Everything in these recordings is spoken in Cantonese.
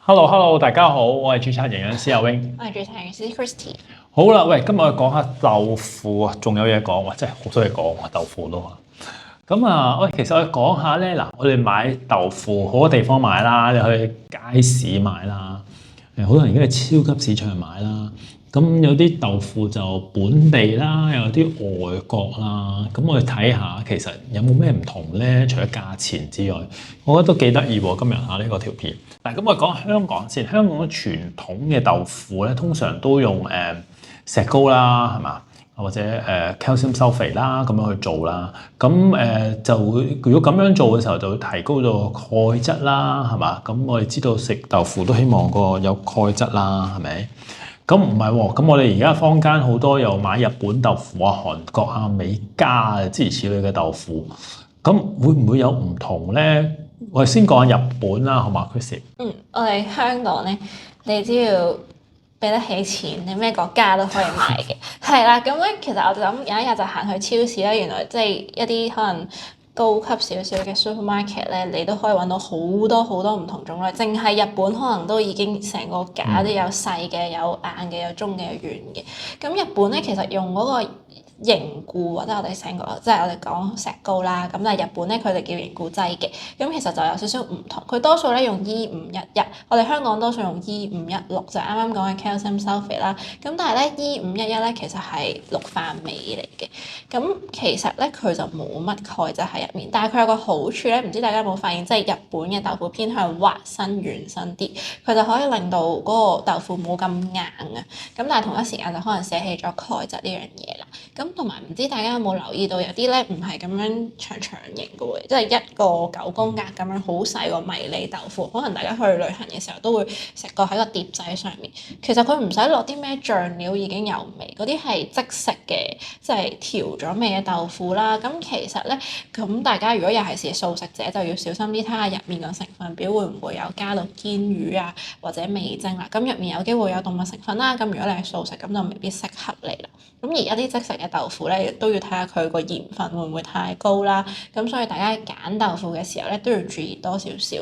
Hello，大家好，我係註冊營養師阿 Wing。我係註冊營養師 Christy。好啦，喂，今日我哋講下豆腐啊，仲有嘢講喎，真係好多嘢講喎，豆腐都話。咁啊，喂，其實我哋講下咧，嗱，我哋買豆腐好多地方買啦，你去街市買啦，好多人而家喺超級市場買啦。咁有啲豆腐就本地啦，有啲外國啦。咁我哋睇下其實有冇咩唔同咧？除咗價錢之外，我覺得都幾得意喎。今日下呢個條片。嗱，咁我哋講下香港先。香港傳統嘅豆腐咧，通常都用石膏啦，係嘛？或者calcium sulphate 啦，咁樣去做啦。咁就會如果咁樣做嘅時候，就會提高咗鈣質啦，係嘛？咁我哋知道食豆腐都希望個有鈣質啦，係咪？咁唔係喎，咁我哋而家坊間好多又買日本豆腐啊、韓國啊、美加啊諸如此類嘅豆腐，咁會唔會有唔同咧？我哋先講下日本啦，好嘛，Chris？我哋香港咧，你只要俾得起錢，你咩國家都可以買嘅。係啦，咁咧其實我就諗有一日就行去超市啦，原來即係一啲可能高級少少嘅 supermarket 咧，你都可以揾到好多唔同種類。淨係日本可能都已經成個架都有細嘅、有硬嘅、有中嘅、有圓嘅。咁日本咧其實用嗰個凝固或者我哋成個即係我哋講石膏啦，咁但係日本咧佢哋叫凝固劑嘅，咁其實就有少少唔同。佢多數咧用 E511，我哋香港多數用 E516，就係啱啱講嘅 calcium sulphate 啦。咁但係咧 E511咧其實係氯化鎂嚟嘅，咁其實咧佢就冇乜鈣質喺入面，但係佢有個好處咧，唔知大家有冇發現，即係日本嘅豆腐偏向滑身軟身啲，佢就可以令到嗰個豆腐冇咁硬啊。咁但係同一時間就可能捨棄咗鈣質呢樣嘢啦。咁同埋唔知大家有冇留意到有啲咧唔係咁樣長形嘅喎，即係一個9宮格咁樣好細個迷你豆腐，可能大家去旅行嘅時候都會食過喺個碟仔上面。其實佢唔使落啲咩醬料已經有味，嗰啲係即食嘅，即係調咗味嘅豆腐啦。咁其實咧，咁大家如果又係素食者就要小心啲，睇下入面個成分表會唔會有加到堅魚啊或者味精啦。咁入面有機會有動物成分啦，咁如果你係素食咁就未必適合你啦。咁而一啲即食嘅豆腐咧，亦都要睇下佢個鹽分會唔會太高啦。咁所以大家揀豆腐嘅時候咧，都要注意多少少。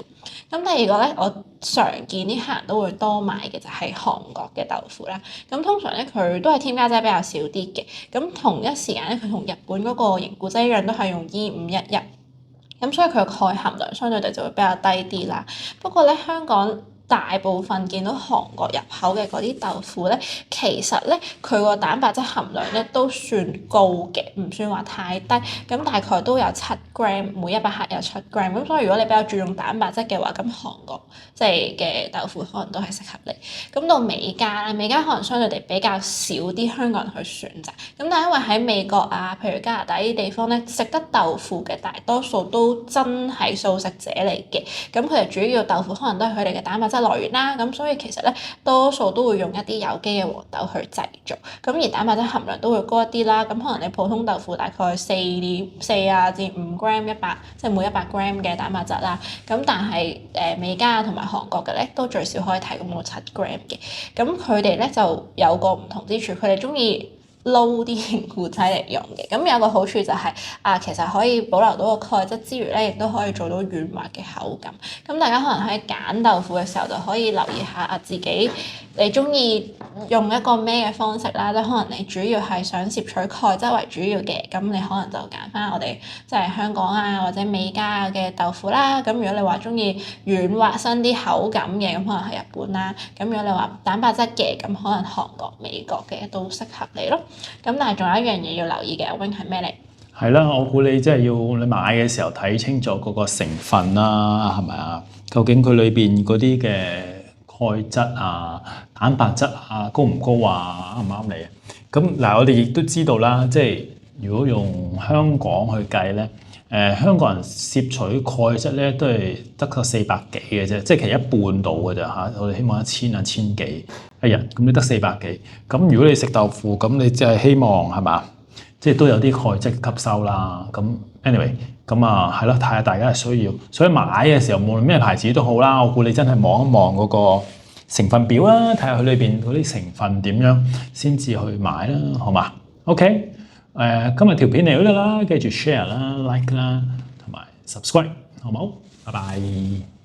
咁第二個咧，我常見啲客人都會多買嘅就係韓國嘅豆腐啦。咁通常咧，佢都係添加劑比較少啲嘅。咁同一時間咧，佢同日本嗰個凝固劑一樣，都係用 E511。咁所以佢嘅鈣含量相對地就會比較低啲啦。不過咧，香港大部分見到韓國入口嘅嗰啲豆腐咧，其實咧佢個蛋白質含量咧都算高嘅，唔算話太低。咁大概都有7g，每100克有7g。咁所以如果你比較注重蛋白質嘅話，咁韓國即係嘅豆腐可能都係適合你。咁到美加啦，美加可能相對地比較少啲香港人去選擇。咁但係因為喺美國啊，譬如加拿大呢啲地方咧，食得豆腐嘅大多數都真係素食者嚟嘅。咁佢哋主要豆腐可能都係佢哋嘅蛋白質來源啦，咁所以其實咧多數都會用一啲有機嘅黃豆去製造，咁而蛋白質含量都會高一啲啦。咁可能你普通豆腐大概4至5g 100，即係每100g 嘅蛋白質啦。咁但係美加同埋韓國嘅咧都最少可以提供到7g嘅。咁佢哋咧就有個唔同之處，佢哋中意撈啲凝固劑嚟用嘅。咁有個好處就係其實可以保留到個鈣質之餘咧，亦都可以做到軟滑嘅口感。咁大家可能喺揀豆腐嘅時候就可以留意下自己你中意用一個咩嘅方式啦，即係可能你主要係想攝取鈣質為主要嘅，咁你可能就揀翻我哋即係香港啊或者美加嘅豆腐啦。咁如果你話中意軟滑身啲口感嘅，咁可能係日本啦。咁如果你話蛋白質嘅，咁可能韓國、美國嘅都適合你咯。咁但係仲有一樣嘢要留意嘅，阿 Wing 係咩嚟？係啦，我估你即係要你買嘅時候睇清楚嗰個成分啦，係咪啊？究竟佢裏邊嗰啲嘅鈣質啊、蛋白質啊高唔高啊？啱唔啱你啊？咁嗱，我哋亦都知道啦，即係如果用香港去計咧，香港人攝取鈣質咧都係得個400幾嘅啫，即係其實一半度嘅咋嚇。我哋希望1000幾一日，咁你得400幾。咁如果你食豆腐，咁你即係希望係嘛？即係都有啲鈣質吸收啦。咁 anyway，咁係咯，睇下大家嘅需要。所以買嘅時候，無論咩牌子都好啦，我估你真係望一望嗰個成分表啦，睇下佢裏邊嗰啲成分點樣，先至去買啦，好嘛 ？OK，今日條片嚟到呢度啦，記住 share 啦、like 啦，同埋 subscribe，好冇？拜拜。